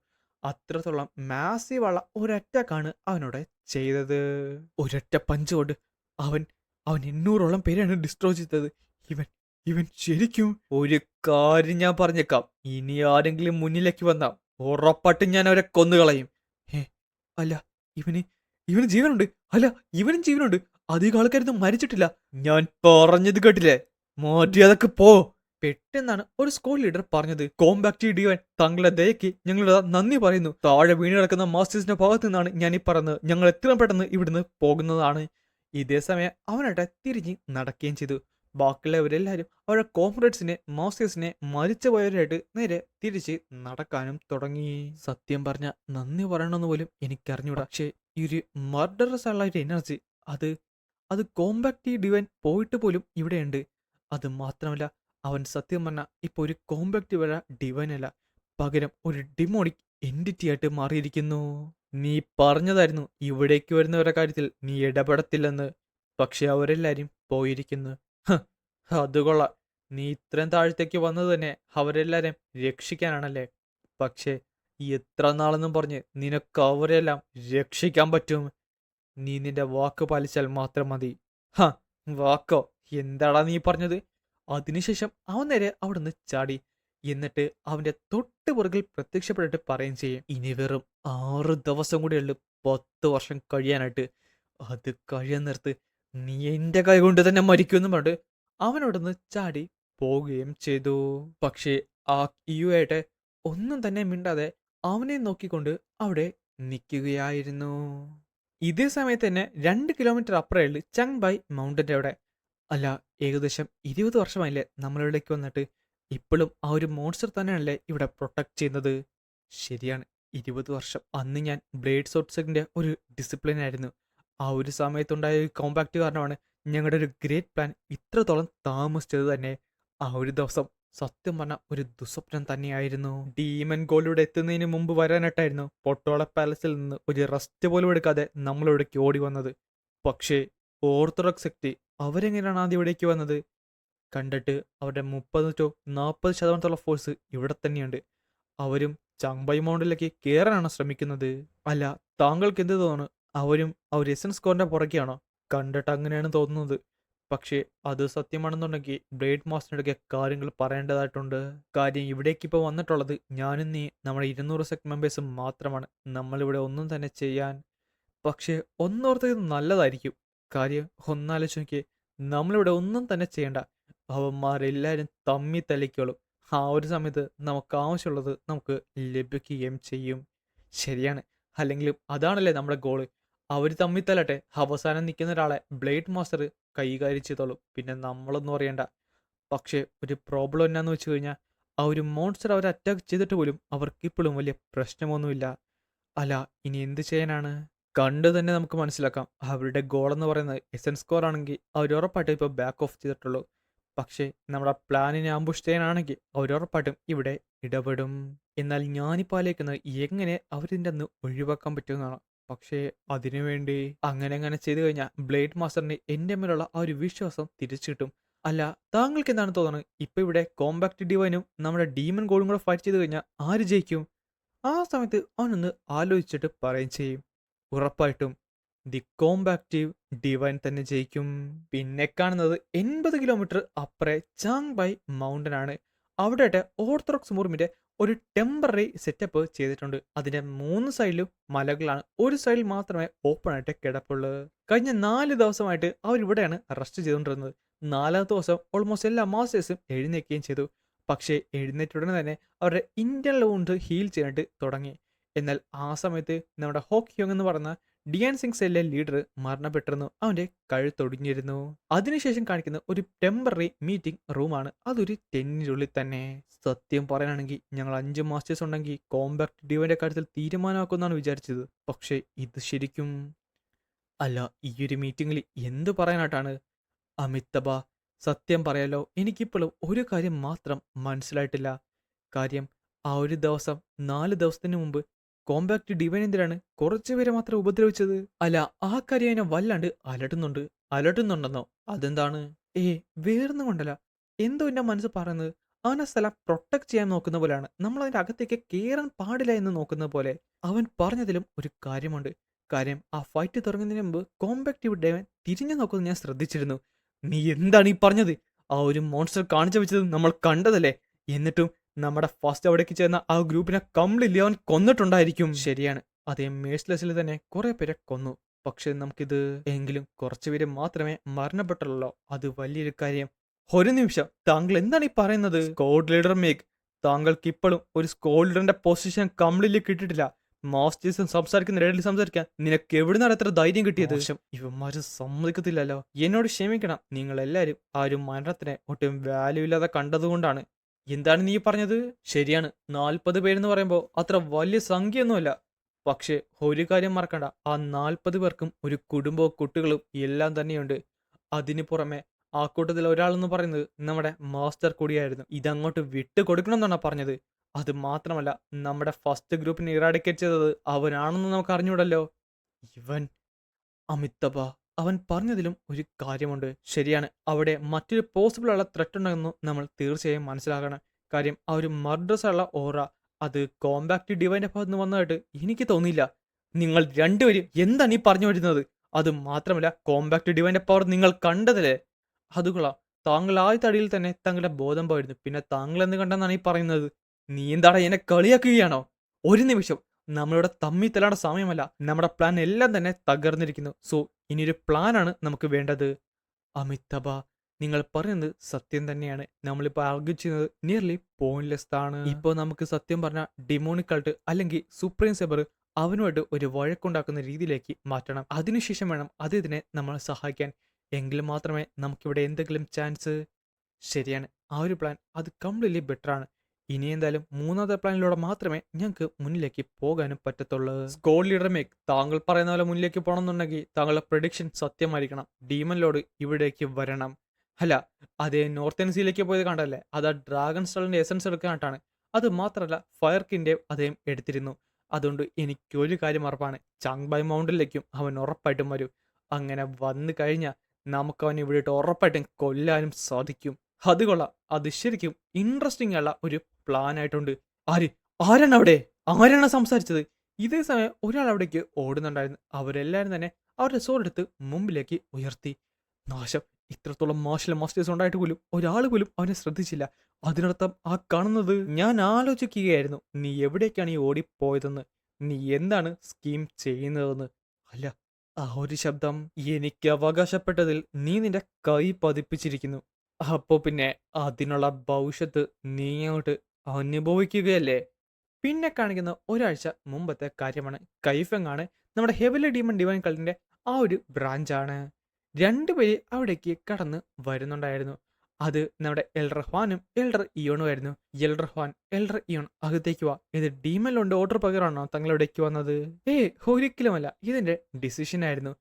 അത്രത്തോളം മാസീവുള്ള ഒരു അറ്റാക്കാണ് അവനോട് ചെയ്തത്. ഒരൊറ്റ പഞ്ച് കൊണ്ട് അവൻ 800ഓളം പേരാണ് ഡിസ്ട്രോയ് ചെയ്തത്. ഇവൻ ഇവൻ ശരിക്കും. ഒരു കാര്യം ഞാൻ പറഞ്ഞേക്കാം, ഇനി ആരെങ്കിലും മുന്നിലേക്ക് വന്നാ ഉറപ്പായിട്ടും ഞാൻ അവരെ കൊന്നുകളയും. അല്ല, ഇവന് ഇവന് ജീവനുണ്ട്. അല്ല, ഇവനും ജീവനുണ്ട്. അധികം ആൾക്കാരൊന്നും മരിച്ചിട്ടില്ല. ഞാൻ പറഞ്ഞത് കേട്ടില്ലേ? മാറ്റി അതൊക്കെ പോ. പെട്ടെന്നാണ് ഒരു സ്ക്വാഡ് ലീഡർ പറഞ്ഞത്, കോമ്പാക്ട് ഡിവൈൻ, താങ്കളുടെ ദയക്ക് ഞങ്ങളുടെ നന്ദി പറയുന്നു. താഴെ വീണ് കിടക്കുന്ന മാസ്റ്റേഴ്സിന്റെ ഭാഗത്തു നിന്നാണ് ഞാൻ ഈ പറഞ്ഞത്. ഞങ്ങൾ എത്രയും പെട്ടെന്ന് ഇവിടുന്ന് പോകുന്നതാണ്. ഇതേ സമയം അവനവിടെ തിരിഞ്ഞ് നടക്കുകയും ചെയ്തു. ബാക്കിയുള്ളവരെല്ലാവരും അവരുടെ കോംറേഡ്സിനെ മാസ്റ്റേഴ്സിനെ മരിച്ചുപോയവരായിട്ട് നേരെ തിരിച്ച് നടക്കാനും തുടങ്ങി. സത്യം പറഞ്ഞ നന്ദി പറയണമെന്ന് പോലും എനിക്കറിഞ്ഞൂടാ. പക്ഷേ ഈ ഒരു മർഡറസ് ആയുള്ള ഒരു എനർജി അത് അത് കോമ്പാക്റ്റീവ് ഡിവൈൻ പോയിട്ട് പോലും ഇവിടെയുണ്ട്. അത് മാത്രമല്ല, അവൻ സത്യം പറഞ്ഞ ഇപ്പൊ ഒരു കോമ്പാക്റ്റീവ് ഡിവൈൻ അല്ല, പകരം ഒരു ഡിമോണിക് എൻറ്റിറ്റി ആയിട്ട് മാറിയിരിക്കുന്നു. നീ പറഞ്ഞതായിരുന്നു ഇവിടേക്ക് വരുന്നവരുടെ കാര്യത്തിൽ നീ ഇടപെടത്തില്ലെന്ന്. പക്ഷെ അവരെല്ലാരും പോയിരിക്കുന്നു. ഹ്, അത് കൊള്ളാം. നീ ഇത്രയും താഴത്തേക്ക് വന്നത് തന്നെ അവരെല്ലാരും രക്ഷിക്കാനാണല്ലേ? പക്ഷേ എത്ര നാളെന്നും പറഞ്ഞ് നിനക്ക് അവരെല്ലാം രക്ഷിക്കാൻ പറ്റും? നീ നിന്റെ വാക്ക് പാലിച്ചാൽ മാത്രം മതി. ഹ, വാക്കോ? എന്താടാ നീ പറഞ്ഞത്? അതിനുശേഷം അവൻ നേരെ അവിടുന്ന് ചാടി. എന്നിട്ട് അവന്റെ തൊട്ട് പുറകിൽ പ്രത്യക്ഷപ്പെട്ടിട്ട് പറയും ചെയ്യും, ഇനി വെറും 6 ദിവസം കൂടിയുള്ളു 10 വർഷം കഴിയാനായിട്ട്. അത് കഴിയാൻ നേരത്ത് നീ എന്റെ കൈ കൊണ്ട് തന്നെ മരിക്കുമെന്ന് പറഞ്ഞിട്ട് അവനോടൊന്ന് ചാടി പോവുകയും ചെയ്തു. പക്ഷേ ആ ഇയുവായിട്ട് ഒന്നും തന്നെ മിണ്ടാതെ അവനെ നോക്കിക്കൊണ്ട് അവിടെ നിൽക്കുകയായിരുന്നു. ഇതേ സമയത്ത് തന്നെ 2 കിലോമീറ്റർ അപ്പുറമുള്ള ചങ്ബായ് മൗണ്ടന്റെ അവിടെ. അല്ല, ഏകദേശം 20 വർഷമായില്ലേ നമ്മളിവിടേക്ക് വന്നിട്ട്. ഇപ്പോഴും ആ ഒരു മോൺസ്റ്റർ തന്നെയാണല്ലേ ഇവിടെ പ്രൊട്ടക്ട് ചെയ്യുന്നത്? ശരിയാണ്, 20 വർഷം. അന്ന് ഞാൻ ബ്ലേഡ് സോട്ട്സിന്റെ ഒരു ഡിസിപ്ലിൻ ആയിരുന്നു. ആ ഒരു സമയത്തുണ്ടായ ഒരു കോമ്പാക്ട് കാരണമാണ് ഞങ്ങളുടെ ഒരു ഗ്രേറ്റ് പ്ലാൻ ഇത്രത്തോളം താമസിച്ചത് തന്നെ. ആ ഒരു ദിവസം സത്യം പറഞ്ഞ ഒരു ദുസ്വപ്നം തന്നെയായിരുന്നു. ഡീമൻ ഗോളിലൂടെ എത്തുന്നതിന് മുമ്പ് വരാനായിട്ടായിരുന്നു പൊട്ടോള പാലസിൽ നിന്ന് ഒരു റെസ്റ്റ് പോലും എടുക്കാതെ നമ്മളിവിടേക്ക് ഓടി വന്നത്. പക്ഷേ ഓർത്തഡോക്സ് ശക്തി അവരെങ്ങനെയാണ് ആദ്യം ഇവിടേക്ക് വന്നത്? കണ്ടിട്ട് അവരുടെ 30-40% ഫോഴ്സ് ഇവിടെ തന്നെയുണ്ട്. അവരും ചങ്ബൈ മൗണ്ടിലേക്ക് കയറാനാണ് ശ്രമിക്കുന്നത്. അല്ല, താങ്കൾക്ക് എന്ത് തോന്നുന്നു? അവരും ആ ഒരു എസൻസ് സ്കോറിന്റെ പുറകെയാണോ? കണ്ടിട്ട് അങ്ങനെയാണ് തോന്നുന്നത്. പക്ഷേ അത് സത്യമാണെന്നുണ്ടെങ്കിൽ ബ്ലേഡ് മാസ്റ്ററിനൊക്കെ കാര്യങ്ങൾ പറയേണ്ടതായിട്ടുണ്ട്. കാര്യം ഇവിടേക്ക് ഇപ്പോൾ വന്നിട്ടുള്ളത് ഞാനും നീ നമ്മുടെ 200 സെക്ട് മെമ്പേഴ്സും മാത്രമാണ്. നമ്മളിവിടെ ഒന്നും തന്നെ ചെയ്യാൻ. പക്ഷേ ഒന്നോർത്ത് ഇത് നല്ലതായിരിക്കും. കാര്യം ഒന്നാലോചിച്ച് നോക്കിയേ, നമ്മളിവിടെ ഒന്നും തന്നെ ചെയ്യണ്ട. അവന്മാരെല്ലാവരും തമ്മി തല്ലിക്കോളും. ആ ഒരു സമയത്ത് നമുക്ക് ആവശ്യമുള്ളത് നമുക്ക് ലഭിക്കുകയും ചെയ്യും. ശരിയാണ്. അല്ലെങ്കിലും അതാണല്ലേ നമ്മുടെ ഗോള്. അവർ തമ്മിൽ തല്ലട്ടെ, അവസാനം നിൽക്കുന്ന ഒരാളെ ബ്ലേഡ് മാസ്റ്റർ കൈകാര്യം ചെയ്തോളും. പിന്നെ നമ്മളൊന്നും അറിയണ്ട. പക്ഷേ ഒരു പ്രോബ്ലം എന്നാന്ന് വെച്ച് കഴിഞ്ഞാൽ, ആ ഒരു മോൺസ്റ്റർ അവരെ അറ്റാക്ക് ചെയ്തിട്ട് പോലും അവർക്ക് ഇപ്പോഴും വലിയ പ്രശ്നമൊന്നുമില്ല. അല്ല, ഇനി എന്ത് ചെയ്യാനാണ്? കണ്ട് തന്നെ നമുക്ക് മനസ്സിലാക്കാം. അവരുടെ ഗോൾ എന്ന് പറയുന്നത് എസൻസ് സ്കോർ ആണെങ്കിൽ അവർ ഉറപ്പായിട്ടും ഇപ്പോൾ ബാക്ക് ഓഫ് ചെയ്തിട്ടുള്ളൂ. പക്ഷേ നമ്മുടെ പ്ലാനിനെ ആംബുഷ് ചെയ്യാനാണെങ്കിൽ അവർ ഉറപ്പായിട്ടും ഇവിടെ ഇടപെടും. എന്നാൽ ഞാനിപ്പോൾ ആലോചിക്കുന്നത് എങ്ങനെ അവരിൻ്റെ അന്ന് ഒഴിവാക്കാൻ പറ്റുമെന്നാണ്. പക്ഷേ അതിനുവേണ്ടി അങ്ങനെ ചെയ്തു കഴിഞ്ഞാൽ ബ്ലേഡ് മാസ്റ്ററിന് എൻ്റെ മേലുള്ള ആ ഒരു വിശ്വാസം തിരിച്ചു കിട്ടും. അല്ല, താങ്കൾക്ക് എന്താണ് തോന്നുന്നത്? ഇപ്പൊ ഇവിടെ കോമ്പാക്ട് ഡിവൈനും നമ്മുടെ ഡീമൻ ഗോളും കൂടെ ഫൈറ്റ് ചെയ്ത് കഴിഞ്ഞാൽ ആര് ജയിക്കും? ആ സമയത്ത് അവനൊന്ന് ആലോചിച്ചിട്ട് പറയുകയും ചെയ്യും, ഉറപ്പായിട്ടും ദി കോമ്പാക്റ്റീവ് ഡിവൈൻ തന്നെ ജയിക്കും. പിന്നെ കാണുന്നത് 80 കിലോമീറ്റർ അപ്പുറേ ചാങ്ബൈ മൗണ്ടൻ ആണ്. അവിടെ ഓർത്തഡോക്സ് മൂർമിന്റെ ഒരു ടെമ്പററി സെറ്റപ്പ് ചെയ്തിട്ടുണ്ട്. അതിന്റെ 3 സൈഡിലും മലകളാണ്, ഒരു സൈഡിൽ മാത്രമേ ഓപ്പൺ ആയിട്ട് കിടപ്പുള്ളൂ. കഴിഞ്ഞ 4 ദിവസമായിട്ട് അവരിവിടെയാണ് റെസ്റ്റ് ചെയ്തുകൊണ്ടിരുന്നത്. 4ാമത്തെ ദിവസം ഓൾമോസ്റ്റ് എല്ലാ മാസ്റ്റേഴ്സും എഴുന്നേൽക്കുകയും ചെയ്തു. പക്ഷേ എഴുന്നേറ്റുടനെ തന്നെ അവരുടെ ഇന്റേണൽ വൂണ്ട് ഹീൽ ചെയ്യാനായിട്ട് തുടങ്ങി. എന്നാൽ ആ സമയത്ത് നമ്മുടെ ഹോക്ക് ഹ്യോങ് എന്ന് പറഞ്ഞ ഡിയാൻ സിംഗ് സെല്ലിലെ ലീഡർ മരണപ്പെട്ടിരുന്നു. അവന്റെ കഴുത്തൊടിഞ്ഞിരുന്നു. അതിനുശേഷം കാണിക്കുന്ന ഒരു ടെമ്പററി മീറ്റിംഗ് റൂമാണ്. അതൊരു ടെന്നിനുള്ളിൽ തന്നെ. സത്യം പറയാനാണെങ്കിൽ ഞങ്ങൾ 5 മാസ്റ്റേഴ്സ് ഉണ്ടെങ്കിൽ കോമ്പാക്ട് ഡിവൈന്റെ കാര്യത്തിൽ തീരുമാനമാക്കുമെന്നാണ് വിചാരിച്ചത്. പക്ഷേ ഇത് ശരിക്കും അല്ല. ഈ ഒരു മീറ്റിംഗിൽ എന്ത് പറയാനായിട്ടാണ്? അമിത്തബ, സത്യം പറയാലോ, എനിക്കിപ്പോഴും ഒരു കാര്യം മാത്രം മനസ്സിലായിട്ടില്ല. കാര്യം ആ ഒരു ദിവസം 4 ദിവസത്തിന് മുമ്പ് കോമ്പാക്ട് ഡിവൈൻ എന്തിനാണ് കുറച്ചു പേരെ മാത്രം ഉപദ്രവിച്ചത്? അല്ല, ആ കാര്യം എന്നെ വല്ലാണ്ട് അലട്ടുന്നുണ്ടെന്നോ? അതെന്താണ്? ഏ, വേറൊന്നും കൊണ്ടല്ല. എന്തോ എന്റെ മനസ്സ് പറയുന്നത് അവൻ ആ സ്ഥലം പ്രൊട്ടക്ട് ചെയ്യാൻ നോക്കുന്ന പോലെയാണ്. നമ്മൾ അതിന്റെ അകത്തേക്ക് കയറാൻ പാടില്ല എന്ന് നോക്കുന്ന പോലെ. അവൻ പറഞ്ഞതിലും ഒരു കാര്യമുണ്ട്. കാര്യം ആ ഫൈറ്റ് തുടങ്ങുന്നതിന് മുമ്പ് കോമ്പാക്ട് ഡിവൈൻ തിരിഞ്ഞു നോക്കുന്നത് ഞാൻ ശ്രദ്ധിച്ചിരുന്നു. നീ എന്താണ് ഈ പറഞ്ഞത്? ആ ഒരു മോൺസ്റ്റർ കാണിച്ചു വെച്ചത് നമ്മൾ കണ്ടതല്ലേ? എന്നിട്ടും നമ്മുടെ ഫസ്റ്റ് അവിടേക്ക് ചേർന്ന ആ ഗ്രൂപ്പിനെ കംപ്ലീറ്റ്ലി അവൻ കൊന്നിട്ടുണ്ടായിരിക്കും. ശരിയാണ്, അതേ മേഴ്സ്ലെസ്സിൽ തന്നെ കുറെ പേരെ കൊന്നു. പക്ഷെ നമുക്കിത് എങ്കിലും കുറച്ചുപേര് മാത്രമേ മരണപ്പെട്ടുള്ളൂ. അത് വലിയൊരു കാര്യം. ഒരു നിമിഷം, താങ്കൾ എന്താണ് ഈ പറയുന്നത്? സ്ക്വാഡ് ലീഡർ മേഗ്, താങ്കൾക്ക് ഇപ്പോഴും ഒരു സ്ക്വാഡ് ലീഡറിന്റെ പൊസിഷൻ കംപ്ലീറ്റ്ലി കിട്ടിയിട്ടില്ല. മാസ്റ്റേഴ്സും സംസാരിക്കുന്ന ഇടയിൽ സംസാരിക്കാൻ നിനക്ക് എവിടുന്നാണ് എത്ര ധൈര്യം കിട്ടിയത്? ഇവന്മാര് സമ്മതിക്കത്തില്ലല്ലോ. എന്നോട് ക്ഷമിക്കണം, നിങ്ങൾ എല്ലാരും ആ ഒരു മരണത്തിനെ ഒട്ടും വാല്യൂ ഇല്ലാതെ കണ്ടതുകൊണ്ടാണ്. എന്താണ് നീ പറഞ്ഞത്? ശരിയാണ്, 40 പേരെന്ന് പറയുമ്പോൾ അത്ര വലിയ സംഖ്യയൊന്നുമല്ല. പക്ഷേ ഒരു കാര്യം മറക്കണ്ട, ആ 40 പേർക്കും ഒരു കുടുംബവും കുട്ടികളും എല്ലാം തന്നെയുണ്ട്. അതിനു പുറമെ ആ കൂട്ടത്തിൽ ഒരാളെന്ന് പറയുന്നത് നമ്മുടെ മാസ്റ്റർ കൂടിയായിരുന്നു. ഇതങ്ങോട്ട് വിട്ടു കൊടുക്കണം എന്നാണ് പറഞ്ഞത്. അത് മാത്രമല്ല, നമ്മുടെ ഫസ്റ്റ് ഗ്രൂപ്പിനെ ഇറാഡിക്കേറ്റ് ചെയ്തത് അവനാണെന്ന് നമുക്ക് അറിഞ്ഞൂടല്ലോ. ഇവൻ അമിതബ. അവൻ പറഞ്ഞതിലും ഒരു കാര്യമുണ്ട്. ശരിയാണ്, അവിടെ മറ്റൊരു പോസിബിൾ ഉള്ള ത്രെറ്റ് ഉണ്ടെന്ന് നമ്മൾ തീർച്ചയായും മനസ്സിലാക്കണം. കാര്യം ആ ഒരു മർഡേഴ്സ് ഉള്ള ഓറ അത് കോമ്പാക്ട് ഡിവൈൻ്റെ ഭാഗത്ത് നിന്ന് വന്നതായിട്ട് എനിക്ക് തോന്നിയില്ല. നിങ്ങൾ രണ്ടുപേരും എന്താണ് ഈ പറഞ്ഞു വരുന്നത്? അത് മാത്രമല്ല, കോമ്പാക്ട് ഡിവൈൻ്റെ പവർ നിങ്ങൾ കണ്ടതല്ലേ? അത് കൊള്ളാം. താങ്കൾ ആദ്യത്തെ അടിയിൽ തന്നെ താങ്കളുടെ ബോധം പോയിരുന്നു. പിന്നെ താങ്കൾ എന്ത് കണ്ടെന്നാണ് ഈ പറയുന്നത്? നീ എന്താടാ എന്നെ കളിയാക്കുകയാണോ? ഒരു നിമിഷം, നമ്മളിവിടെ തമ്മി തല്ലാണ്ട സമയമല്ല. നമ്മുടെ പ്ലാൻ എല്ലാം തന്നെ തകർന്നിരിക്കുന്നു. സോ ഇനിയൊരു പ്ലാനാണ് നമുക്ക് വേണ്ടത്. അമിതബ, നിങ്ങൾ പറയുന്നത് സത്യം തന്നെയാണ്. നമ്മളിപ്പോൾ ആർഗ്യൂ ചെയ്യുന്നത് നിയർലി പോയിന്റ്ലെസ് ആണ്. ഇപ്പോൾ നമുക്ക് സത്യം പറഞ്ഞ ഡിമോണിക് കൾട്ട് അല്ലെങ്കിൽ സുപ്രീം സെബർ അവനുമായിട്ട് ഒരു വഴക്കുണ്ടാക്കുന്ന രീതിയിലേക്ക് മാറ്റണം. അതിനുശേഷം വേണം ഇതിനെ നമ്മൾ സഹായിക്കാൻ. എങ്കിൽ മാത്രമേ നമുക്കിവിടെ എന്തെങ്കിലും ചാൻസ്. ശരിയാണ്, ആ ഒരു പ്ലാൻ അത് കംപ്ലീറ്റ്ലി ബെറ്റർ ആണ്. ഇനി എന്തായാലും മൂന്നാമത്തെ പ്ലാനിലൂടെ മാത്രമേ ഞങ്ങൾക്ക് മുന്നിലേക്ക് പോകാനും പറ്റത്തുള്ളൂ. സ്ക്വാഡ് ലീഡർ മേക്ക്, താങ്കൾ പറയുന്ന പോലെ മുന്നിലേക്ക് പോകണമെന്നുണ്ടെങ്കിൽ താങ്കളുടെ പ്രഡിക്ഷൻ സത്യമായിരിക്കണം. ഡീമൻ ലോഡ് ഇവിടേക്ക് വരണം. അല്ല, അതേ നോർത്തേൺ സീയിലേക്ക് പോയത് കണ്ടല്ലേ, അത് ആ ഡ്രാഗൺ സ്റ്റളിന്റെ എസൻസ് എടുക്കാനായിട്ടാണ്. അത് മാത്രമല്ല, ഫയർ കിന്റെ അദ്ദേഹം എടുത്തിരുന്നു. അതുകൊണ്ട് എനിക്കൊരു കാര്യം ഉറപ്പാണ്, ചാങ്ബായ് മൗണ്ടനിലേക്കും അവൻ ഉറപ്പായിട്ടും വരും. അങ്ങനെ വന്നു കഴിഞ്ഞാൽ നമുക്ക് അവൻ ഇവിടെ ഉറപ്പായിട്ടും കൊല്ലാനും സാധിക്കും. അത് കൊള്ളാം. അത് ശരിക്കും ഇൻട്രസ്റ്റിംഗ് ഉള്ള ഒരു പ്ലാൻ ആയിട്ടുണ്ട്. ആരാണ് അവിടെ? ആരാണ് സംസാരിച്ചത്? ഇതേ സമയം ഒരാൾ അവിടേക്ക് ഓടുന്നുണ്ടായിരുന്നു. അവരെല്ലാവരും തന്നെ അവരുടെ സോഡ് എടുത്ത് മുമ്പിലേക്ക് ഉയർത്തി. നാശം, ഇത്രത്തോളം മാർഷൽ മാസ്റ്റേഴ്സ് ഉണ്ടായിട്ട് പോലും ഒരാൾ പോലും അവനെ ശ്രദ്ധിച്ചില്ല. അതിനർത്ഥം ആ കാണുന്നത്. ഞാൻ ആലോചിക്കുകയായിരുന്നു, നീ എവിടേക്കാണ് ഈ ഓടിപ്പോയതെന്ന്, നീ എന്താണ് സ്കീം ചെയ്യുന്നതെന്ന്. അല്ല, ആ ഒരു ശബ്ദം എനിക്ക് അവകാശപ്പെട്ടതിൽ നീ നിന്റെ കൈ പതിപ്പിച്ചിരിക്കുന്നു. അപ്പോ പിന്നെ അതിനുള്ള ഭവിഷ്യത്ത് നീ അങ്ങോട്ട് അനുഭവിക്കുകയല്ലേ? പിന്നെ കാണിക്കുന്ന ഒരാഴ്ച മുമ്പത്തെ കാര്യമാണ്. കൈഫങ് ആണ് നമ്മുടെ ഹെവലി ഡീമൺ ഡിവൈൻ കൾട്ടിന്റെ ആ ഒരു ബ്രാഞ്ചാണ്. രണ്ടുപേര് അവിടേക്ക് കടന്ന് വരുന്നുണ്ടായിരുന്നു. അത് നമ്മുടെ എൽഡർ ഹ്വാനും എൽഡർ ഇയോണുമായിരുന്നു. എൽഡർ ഹ്വാൻ, എൽഡർ ഇയോൺ അകത്തേക്ക് വാ. ഇത് ഡീമനിലുണ്ട് ഓർഡർ പകരമാണോ താങ്കൾ ഇവിടേക്ക് വന്നത്? ഒരിക്കലുമല്ല, ഇതെന്റെ ഡിസിഷൻ ആയിരുന്നു.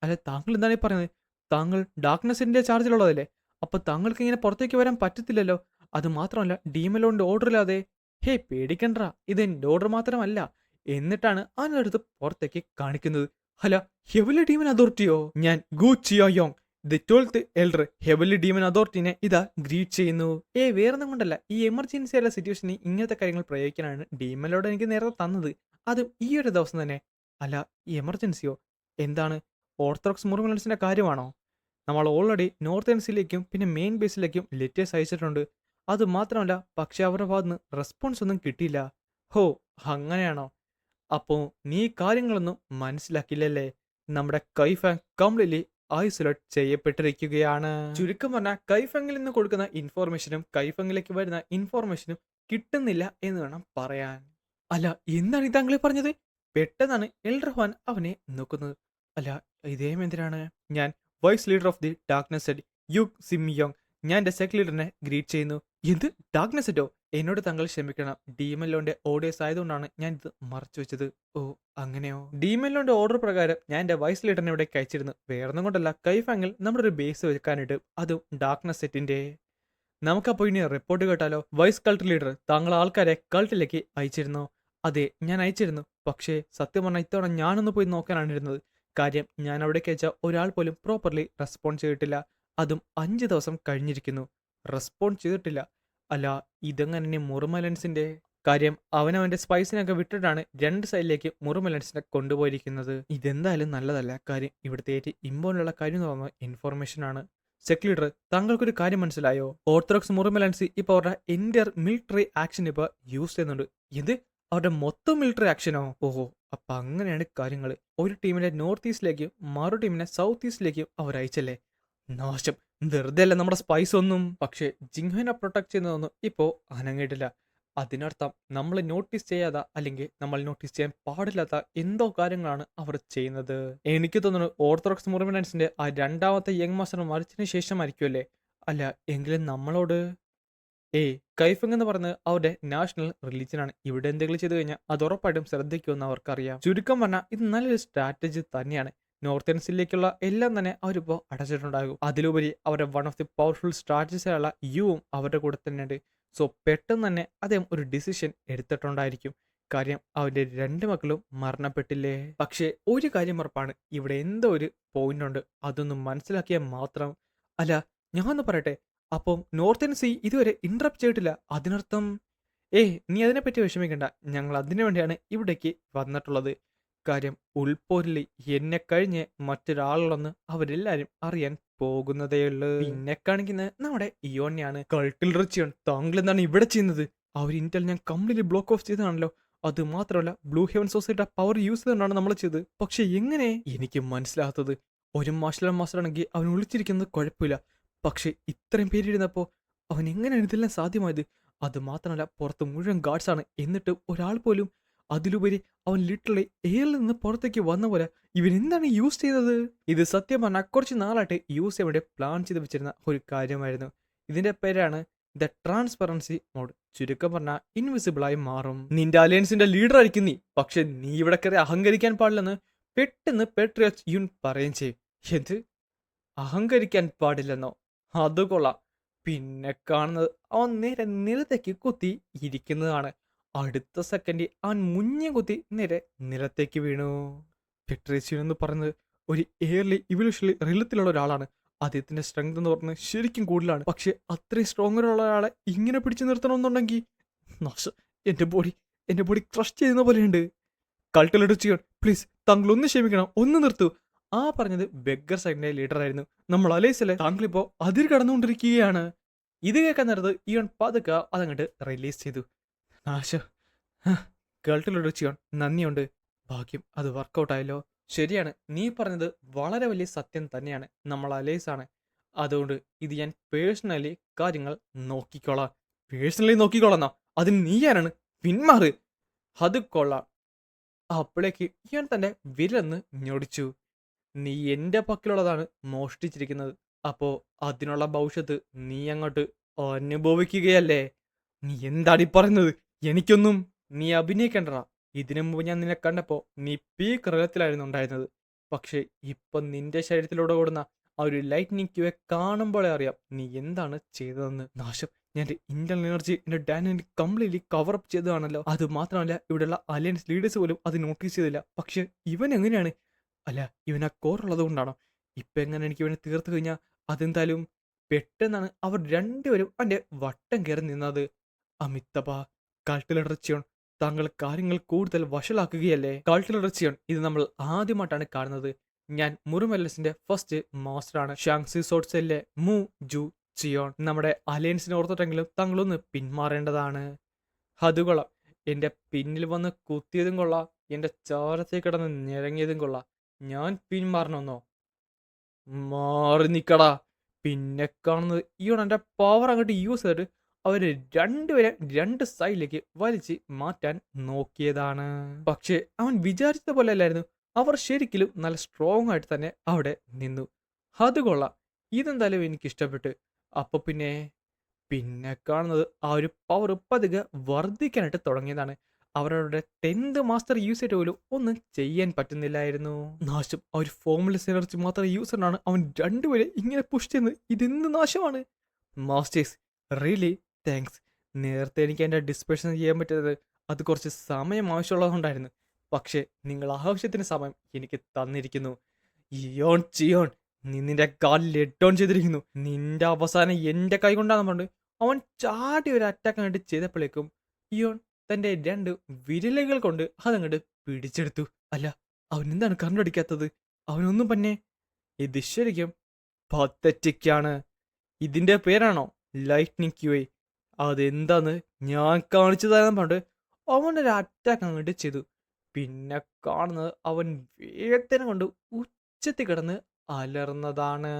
അല്ല, താങ്കൾ എന്താണ് ഈ പറയുന്നത്? താങ്കൾ ഡാർക്ക്നെസിന്റെ ചാർജിലുള്ളതല്ലേ? അപ്പൊ താങ്കൾക്ക് ഇങ്ങനെ പുറത്തേക്ക് വരാൻ പറ്റത്തില്ലല്ലോ. അത് മാത്രമല്ല, ഡീമനിലുണ്ട് ഓർഡർ ഇല്ലാതെ. പേടിക്കണ്ട, ഇത് എന്റെ ഓർഡർ മാത്രമല്ല. എന്നിട്ടാണ് അതിനടുത്ത് പുറത്തേക്ക് കാണിക്കുന്നത്. അല്ല, ഹെവലി ഡീമൻ അതോറിറ്റിയോ? ഞാൻ Gu Cheoyong, the 12th elder heavenly demon അതോറിറ്റിനെ ഇതാ ഗ്രീറ്റ് ചെയ്യുന്നു. വേറൊന്നും കൊണ്ടല്ല, ഈ എമർജൻസി ആയുള്ള സിറ്റുവേഷനിൽ ഇങ്ങനത്തെ കാര്യങ്ങൾ പ്രയോഗിക്കാനാണ് ഡീമനിലോട് എനിക്ക് നേരത്തെ തന്നത്. അതും ഈ ഒരു ദിവസം തന്നെ. അല്ല, ഈ എമർജൻസിയോ? എന്താണ്? ഓർത്തഡോക്സ് മുറിമലൻസിന്റെ കാര്യമാണോ? നമ്മൾ ഓൾറെഡി നോർത്ത് എൻസിലേക്കും പിന്നെ മെയിൻ ബേസിലേക്കും ലെറ്റേഴ്സ് അയച്ചിട്ടുണ്ട്. അത് മാത്രമല്ല, പക്ഷെ അവരുടെ ഭാഗത്തുനിന്ന് റെസ്പോൺസ് ഒന്നും കിട്ടിയില്ല. അങ്ങനെയാണോ? അപ്പോ നീ കാര്യങ്ങളൊന്നും മനസ്സിലാക്കില്ലല്ലേ? നമ്മുടെ കൈഫാങ് കംപ്ലീറ്റ്ലി ഐസൊലേറ്റ് ചെയ്യപ്പെട്ടിരിക്കുകയാണ്. ചുരുക്കം പറഞ്ഞാൽ കൈഫങ്ങിൽ നിന്ന് കൊടുക്കുന്ന ഇൻഫോർമേഷനും കൈഫങ്ങിലേക്ക് വരുന്ന ഇൻഫോർമേഷനും കിട്ടുന്നില്ല എന്ന് വേണം പറയാൻ. അല്ല, എന്താണ് ഈ താങ്കളെ പറഞ്ഞത്? പെട്ടെന്നാണ് എൽഡർ ഹ്വാൻ അവനെ നോക്കുന്നത്. അല്ല, ഇതേം എന്തിനാണ്? ഞാൻ vice leader of the darkness സെറ്റ് യു സിമിയോങ്, ഞാൻ എന്റെ സെക് ലീഡറിനെ ഗ്രീറ്റ് ചെയ്യുന്നു. എന്ത് ഡാർക്ക്നെസ് സെറ്റോ? എന്നോട് താങ്കൾ ക്ഷമിക്കണം. ഡീമൻലോന്റെ ഓർഡേഴ്സ് ആയതുകൊണ്ടാണ് ഞാൻ ഇത് മറച്ചു വെച്ചത്. അങ്ങനെയോ? ഡീമൻലോന്റെ ഓർഡർ പ്രകാരം ഞാൻ എന്റെ വൈസ് ലീഡറിനെ ഇവിടെ അയച്ചിരുന്നു. വേറൊന്നും കൊണ്ടല്ല, കൈഫാങ്ങിൽ നമ്മുടെ ഒരു ബേസ് വെക്കാനായിട്ട്. അതും ഡാർക്ക്നെസ് സെറ്റിന്റെ. നമുക്കപ്പോൾ ഇനി റിപ്പോർട്ട് കേട്ടാലോ? വൈസ് കൾട്ട് ലീഡർ, താങ്കൾ ആൾക്കാരെ കൾട്ടിലേക്ക് അയച്ചിരുന്നോ? അതെ, ഞാൻ അയച്ചിരുന്നു. പക്ഷേ സത്യം പറഞ്ഞാൽ ഇത്തവണ ഞാനൊന്ന് പോയി നോക്കാനാണ് ഇരുന്നത്. കാര്യം, ഞാൻ അവിടേക്ക് അയച്ച ഒരാൾ പോലും പ്രോപ്പർലി റെസ്പോണ്ട് ചെയ്തിട്ടില്ല. അതും 5 ദിവസം കഴിഞ്ഞിരിക്കുന്നു. റെസ്പോണ്ട് ചെയ്തിട്ടില്ല. അല്ല, ഇതെങ്ങനെ മുറുമലൻസിന്റെ കാര്യം? അവനവന്റെ സ്പൈസിനൊക്കെ വിട്ടിട്ടാണ് 2 സൈഡിലേക്ക് മുറുമലൻസിനെ കൊണ്ടുപോയിരിക്കുന്നത്. ഇതെന്തായാലും നല്ലതല്ല. കാര്യം, ഇവിടുത്തെ ഏറ്റവും ഇമ്പോർട്ടൻ്റ് കാര്യം എന്ന് പറയുന്നത് ഇൻഫോർമേഷൻ ആണ്. സെക് ലീഡർ, താങ്കൾക്കൊരു കാര്യം മനസ്സിലായോ? ഓർത്തഡോക്സ് മുറുമലൻസ് ഇപ്പോൾ അവരുടെ ഇന്റർ മിലിറ്ററി ആക്ഷൻ ഇപ്പോൾ യൂസ് ചെയ്യുന്നുണ്ട്. ഇത് അവരുടെ മൊത്തം മിലിറ്ററി ആക്ഷനോ? അപ്പൊ അങ്ങനെയാണ് കാര്യങ്ങൾ. ഒരു ടീമിനെ നോർത്ത് ഈസ്റ്റിലേക്കും മറു ടീമിനെ സൗത്ത് ഈസ്റ്റിലേക്കും അവർ അയച്ചല്ലേ? നാശം, വെറുതെ അല്ല നമ്മുടെ സ്പൈസ് ഒന്നും. പക്ഷേ ജിങ്ഹുവിനെ പ്രൊട്ടക്ട് ചെയ്യുന്നതൊന്നും ഇപ്പോ അനങ്ങിയിട്ടില്ല. അതിനർത്ഥം നമ്മൾ നോട്ടീസ് ചെയ്യാത്ത അല്ലെങ്കിൽ നമ്മൾ നോട്ടീസ് ചെയ്യാൻ പാടില്ലാത്ത എന്തോ കാര്യങ്ങളാണ് അവർ ചെയ്യുന്നത്. എനിക്ക് തോന്നുന്നു ഓർത്തഡോക്സ് മുറിമിനൻസിന്റെ ആ രണ്ടാമത്തെ യങ് മാസ്റ്റർ മരിച്ചതിന് ശേഷമായിരിക്കുമല്ലേ. അല്ല എങ്കിലും നമ്മളോട് കൈഫങ് എന്ന് പറയുന്നത് അവരുടെ നാഷണൽ റിലീജിയനാണ്. ഇവിടെ എന്തെങ്കിലും ചെയ്തു കഴിഞ്ഞാൽ അത് ഉറപ്പായിട്ടും ശ്രദ്ധിക്കുമെന്ന് അവർക്കറിയാം. ചുരുക്കം പറഞ്ഞാൽ ഇത് നല്ലൊരു സ്ട്രാറ്റജി തന്നെയാണ്. നോർത്തേൺസിലേക്കുള്ള എല്ലാം തന്നെ അവരിപ്പോൾ അടച്ചിട്ടുണ്ടാകും. അതിലുപരി അവരുടെ വൺ ഓഫ് ദി പവർഫുൾ സ്ട്രാറ്റജീസായുള്ള യുവും അവരുടെ കൂടെ തന്നെയുണ്ട്. സോ പെട്ടെന്ന് തന്നെ അദ്ദേഹം ഒരു ഡിസിഷൻ എടുത്തിട്ടുണ്ടായിരിക്കും. കാര്യം അവന്റെ രണ്ട് മക്കളും മരണപ്പെട്ടില്ലേ. പക്ഷേ ഒരു കാര്യം ഉറപ്പാണ്, ഇവിടെ എന്തോ ഒരു പോയിന്റ് ഉണ്ട്. അതൊന്നും മനസ്സിലാക്കിയാൽ മാത്രം. അല്ല ഞാൻ ഒന്ന് പറയട്ടെ, അപ്പം നോർത്തേൺ സീ ഇതുവരെ ഇന്ററപ്റ്റ് ചെയ്തിട്ടില്ല. അതിനർത്ഥം നീ അതിനെപ്പറ്റി വിഷമിക്കണ്ട. ഞങ്ങൾ അതിനു വേണ്ടിയാണ് ഇവിടേക്ക് വന്നിട്ടുള്ളത്. കാര്യം ഉൾപോരിൽ എന്നെ കഴിഞ്ഞ് മറ്റൊരാളുള്ളെന്ന് അവരെല്ലാരും അറിയാൻ പോകുന്നതേയുള്ളൂ. പിന്നെ കാണിക്കുന്നത് നമ്മുടെ ഇയോനെയാണ്. കൾട്ടിൽ റിച്ചിയോൺ, താങ്കൾ എന്താണ് ഇവിടെ ചെയ്യുന്നത്? അവർ ഇന്റൽ ഞാൻ കംപ്ലീറ്റ്ലി ബ്ലോക്ക് ഓഫ് ചെയ്തതാണല്ലോ. അത് മാത്രമല്ല blue heaven society power use ചെയ്തുകൊണ്ടാണ് നമ്മൾ ചെയ്തത്. പക്ഷെ എങ്ങനെ എനിക്ക് മനസ്സിലാത്തത്, ഒരു മാസ്റ്റർ ആണെങ്കിൽ അവൻ ഒളിച്ചിരിക്കുന്നത് കുഴപ്പമില്ല. പക്ഷെ ഇത്രയും പേരിരുന്നപ്പോൾ അവൻ എങ്ങനെയാണ് ഇതെല്ലാം സാധ്യമായത്? അത് മാത്രമല്ല പുറത്ത് മുഴുവൻ ഗാർഡ്സ് ആണ്. എന്നിട്ട് ഒരാൾ പോലും, അതിലുപരി അവൻ ലിറ്ററലി എയറിൽ നിന്ന് പുറത്തേക്ക് വന്ന പോലെ ഇവൻ എന്താണ് യൂസ് ചെയ്തത്? ഇത് സത്യം പറഞ്ഞാൽ കുറച്ച് നാളായിട്ട് യൂസ് ചെയ്യാൻ വേണ്ടി പ്ലാൻ ചെയ്ത് വെച്ചിരുന്ന ഒരു കാര്യമായിരുന്നു. ഇതിന്റെ പേരാണ് ദ ട്രാൻസ്പെറൻസി മോഡ്. ചുരുക്കം പറഞ്ഞാൽ ഇൻവിസിബിൾ ആയി മാറും. നിന്റെ അലയൻസിന്റെ ലീഡർ ആയിരിക്കും നീ, പക്ഷെ നീ ഇവിടെ കയറി അഹങ്കരിക്കാൻ പാടില്ലെന്ന് പെട്ടെന്ന് പെട്രിയറ്റ് യൂൺ പറയുകയും ചെയ്യും. എന്ത്, അഹങ്കരിക്കാൻ പാടില്ലെന്നോ? അത് കൊള്ളാം. പിന്നെ കാണുന്നത് അവൻ നേരെ നിലത്തേക്ക് കുത്തി ഇരിക്കുന്നതാണ്. അടുത്ത സെക്കൻഡ് അവൻ മുഞ്ഞെ കുത്തി നേരെ നിലത്തേക്ക് വീണു. പെട്രീഷ്യൻ എന്ന് പറയുന്നത് ഒരു എയർലി ഇവല്യൂഷണലി റിലത്തിലുള്ള ഒരാളാണ്. അദ്ദേഹത്തിന്റെ സ്ട്രെങ്ത് എന്ന് പറയുന്നത് ശരിക്കും കൂടുതലാണ്. പക്ഷെ അത്രയും സ്ട്രോങ്ങർ ഉള്ള ഒരാളെ ഇങ്ങനെ പിടിച്ചു നിർത്തണമെന്നുണ്ടെങ്കിൽ നാശം. എന്റെ ബോഡി ക്രഷ് ചെയ്യുന്ന പോലെയുണ്ട്. കൾട്ടിലേറ്റ് ചെയ്യണം പ്ലീസ്, താങ്കൾ ഒന്ന് ക്ഷമിക്കണം, ഒന്ന് നിർത്തൂ. ആ പറഞ്ഞത് ബെഗർ സൈഡിന്റെ ലീഡർ ആയിരുന്നു. നമ്മൾ അലൈസല്ലേ, താങ്കളിപ്പോ അതിൽ കടന്നുകൊണ്ടിരിക്കുകയാണ്. ഇത് കേൾക്കാൻ നേരത്ത് ഇവൻ പതുക്കെ അതങ്ങോട്ട് റിലീസ് ചെയ്തു. നാശം. കേൾട്ടിലേറ്റ് ചെയ്യണം, നന്ദിയുണ്ട്. ഭാഗ്യം അത് വർക്കൗട്ട് ആയല്ലോ. ശരിയാണ്, നീ പറഞ്ഞത് വളരെ വലിയ സത്യം തന്നെയാണ്. നമ്മൾ അലൈസ് ആണ്. അതുകൊണ്ട് ഇത് ഞാൻ പേഴ്സണലി കാര്യങ്ങൾ നോക്കിക്കോളാം. പേഴ്സണലി നോക്കിക്കോളാം. അതിന് നീ ആരാണ്? പിന്മാറ്. അത് കൊള്ളാം. അപ്പോഴേക്ക് ഇവൻ തന്റെ വിരന്ന് ഞൊടിച്ചു. നീ എന്റെ പക്കലുള്ളതാണ് മോഷ്ടിച്ചിരിക്കുന്നത്. അപ്പോ അതിനുള്ള ഭവിഷ്യത്ത് നീ അങ്ങോട്ട് അനുഭവിക്കുകയല്ലേ? നീ എന്താടി പറയുന്നത്? എനിക്കൊന്നും നീ അഭിനയിക്കണ്ടടാ. ഇതിനു മുമ്പ് ഞാൻ നിന്നെ കണ്ടപ്പോ നീ പീക്ക് റലത്തിലായിരുന്നു ഉണ്ടായിരുന്നത്. പക്ഷെ ഇപ്പൊ നിന്റെ ശരീരത്തിലൂടെ ഓടുന്ന ആ ഒരു ലൈറ്റ്നിങ് ക്യൂയെ കാണുമ്പോഴേ അറിയാം നീ എന്താണ് ചെയ്തതെന്ന്. നാശം, ഞാൻ ഇന്റർണൽ എനർജി എന്റെ ഡാനിനെ കംപ്ലീറ്റ്ലി കവർ അപ്പ് ചെയ്തതാണല്ലോ. അത് മാത്രമല്ല ഇവിടെയുള്ള അലയൻസ് ലീഡേഴ്സ് പോലും അത് നോട്ടീസ് ചെയ്തില്ല. പക്ഷെ ഇവൻ എങ്ങനെയാണ്? അല്ല ഇവൻ ആ കോറുള്ളത് കൊണ്ടാണോ? ഇപ്പൊ എങ്ങനെ എനിക്ക് ഇവനെ തീർത്തു കഴിഞ്ഞാൽ അതെന്തായാലും. പെട്ടെന്നാണ് അവർ രണ്ടുപേരും അവന്റെ വട്ടം കയറി നിന്നത്. അമിത്തബ, കൾട്ടിലിറച്ചിയോൺ, താങ്കൾ കാര്യങ്ങൾ കൂടുതൽ വഷളാക്കുകയല്ലേ? കൾട്ടിലിറച്ചിയോൺ, ഇത് നമ്മൾ ആദ്യമായിട്ടാണ് കാണുന്നത്. ഞാൻ മുറുമെല്ലസിന്റെ ഫസ്റ്റ് മാസ്റ്ററാണ്. ഷാങ്സി സോട്ട്സെല്ലെ മു ജു ചിയോൺ. നമ്മുടെ അലയൻസിനെ ഓർത്തിട്ടെങ്കിലും താങ്കളൊന്ന് പിന്മാറേണ്ടതാണ്. അത് കൊള്ളാം. എന്റെ പിന്നിൽ വന്ന് കുത്തിയതും കൊള്ളാം, എന്റെ ചോരത്തിൽ കിടന്ന് ഞെരങ്ങിയതും കൊള്ളാം. ഞാൻ പിന്മാറണമെന്നോ? മാറി നിക്കടാ. പിന്നെ കാണുന്നത് എന്റെ പവർ അങ്ങോട്ട് യൂസ് ചെയ്തിട്ട് അവര് രണ്ടുപേരെ രണ്ട് സൈഡിലേക്ക് വലിച്ച് മാറ്റാൻ നോക്കിയതാണ്. പക്ഷെ അവൻ വിചാരിച്ച പോലെ അല്ലായിരുന്നു. അവർ ശരിക്കും നല്ല സ്ട്രോങ് ആയിട്ട് തന്നെ അവിടെ നിന്നു. അത് കൊള്ളാം. ഇതെന്തായാലും എനിക്ക് ഇഷ്ടപ്പെട്ടു. അപ്പൊ പിന്നെ കാണുന്നത് ആ ഒരു പവർ പതുക്കെ വർദ്ധിക്കാനായിട്ട് തുടങ്ങിയതാണ്. അവരുടെ 10th മാസ്റ്റർ യൂസ് ചെയ്തിട്ട് പോലും ഒന്നും ചെയ്യാൻ പറ്റുന്നില്ലായിരുന്നു. നാശം, ആ ഒരു ഫോംലെസ് എനർജി മാത്രം യൂസ് ചെയ്താണ് അവൻ രണ്ടുപേരെ ഇങ്ങനെ പുഷ് ചെയ്യുന്നത്. ഇതെന്ത് നാശമാണ്? Masters, really thanks. നേരത്തെ എനിക്ക് എൻ്റെ ഡിസ്പേഷൻ ചെയ്യാൻ പറ്റുന്നത് അത് കുറച്ച് സമയം ആവശ്യമുള്ളതുകൊണ്ടായിരുന്നു. പക്ഷേ നിങ്ങൾ ആവശ്യത്തിന് സമയം എനിക്ക് തന്നിരിക്കുന്നു. ഇയോൺ ചിയോൺ, നീ നിന്റെ കാലിൽ എഡോൺ ചെയ്തിരിക്കുന്നു. നിന്റെ അവസാനം എന്റെ കൈ കൊണ്ടാന്ന് പറഞ്ഞു അവൻ ചാടി ഒരു അറ്റാക്ക് അങ്ങോട്ട് ചെയ്തപ്പോഴേക്കും ഇയോൺ തന്റെ രണ്ട് വിരലുകൾ കൊണ്ട് അതങ്ങോട്ട് പിടിച്ചെടുത്തു. അല്ല, അവൻ എന്താണ് കണ്ണടിക്കാത്തത്? അവനൊന്നും പന്നെ. ഇത് ശരിക്കും പത്തറ്റിക്കാണ്. ഇതിന്റെ പേരാണോ ലൈറ്റ്നിങ് ക്യൂഐ? അതെന്താന്ന് ഞാൻ കാണിച്ചു തരാൻ പറഞ്ഞിട്ട് അവനൊരു അറ്റാക്ക് അങ്ങോട്ട് ചെയ്തു. പിന്നെ കാണുന്നത് അവൻ വേദന കൊണ്ട് ഉച്ചത്തിൽ കിടന്ന് അലർന്നതാണ്.